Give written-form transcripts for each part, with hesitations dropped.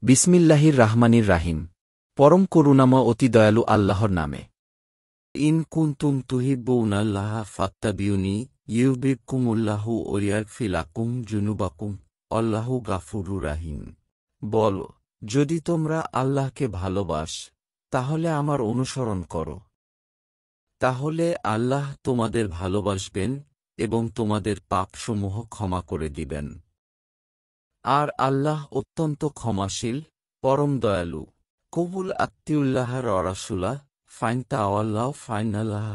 বিসমিল্লাহির রাহমানির রাহিম। পরম করুণাময় অতি দয়ালু আল্লাহর নামে। ইন কুনতুম তুহিব্বুনাল্লাহা ফাত্তাবিউনি ইউহিব্বুকুমুল্লাহু ওয়া ইয়াগফির লাকুম যুনুবাকুম আল্লাহু গাফুরুর রাহিম। বল, যদি তোমরা আল্লাহকে ভালোবাস, তাহলে আমার অনুসরণ করো। তাহলে আল্লাহ তোমাদের ভালোবাসবেন এবং তোমাদের পাপসমূহ ক্ষমা করে দিবেন। আর আল্লাহ অত্যন্ত ক্ষমাশীল, পরম দয়ালু। কবুল আত্তিউল্লাহ রাসূলা ফাইন তাওয়াল্লাহ ফাইনাল্লাহ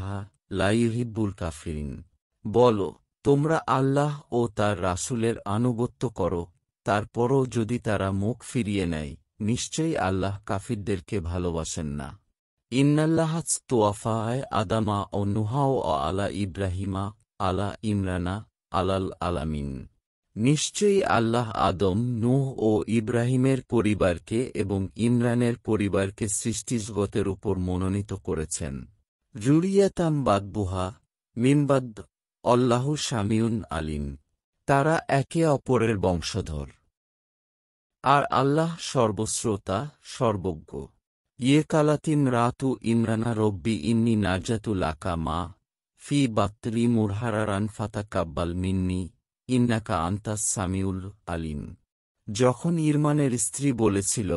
লা ইউহিব্বুল কাফিরিন। বলো, তোমরা আল্লাহ ও তার রাসূলের আনুগত্য করো, তারপরও যদি তারা মুখ ফিরিয়ে নেয়, নিশ্চয়ই আল্লাহ কাফিরদেরকে ভালোবাসেন না। ইন্নাল্লাহা আস্তাফায় আদামা ও নুহা ও আলা ইব্রাহিমা আলা ইমরানা আলাল আলামিন। নিশ্চয়ই আল্লাহ আদম, নূহ ও ইব্রাহিমের পরিবারকে এবং ইমরানের পরিবারকে সৃষ্টিজগতের উপর মনোনীত করেছেন। যুরিয়াতাম বাদবুহা মিমবাদ আল্লাহু শামিউন আলিম। তারা একে অপরের বংশধর, আর আল্লাহ সর্বশ্রোতা, সর্বজ্ঞ। কালাতিন রাতু ইমরানা রব্বি ইন্নি নাজাতু লাকা মা ফি বাত্রি মুরহারারান ফাতাকাব্বাল মিন্নি ইন্নাকা আনতাস সামিউল আলিম। যখন ইরমানের স্ত্রী বলেছিল,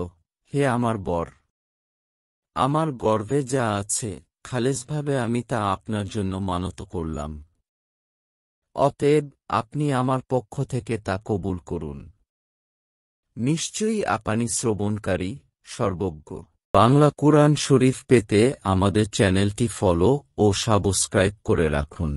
হে আমার বর, আমার গর্ভে যা আছে খালেসভাবে আমি তা আপনার জন্য মানত করলাম, অতএব আপনি আমার পক্ষ থেকে তা কবুল করুন। নিশ্চয়ই আপনি শ্রবণকারী, সর্বজ্ঞ। বাংলা কুরআন শরীফ পেতে আমাদের চ্যানেলটি ফলো ও সাবস্ক্রাইব করে রাখুন।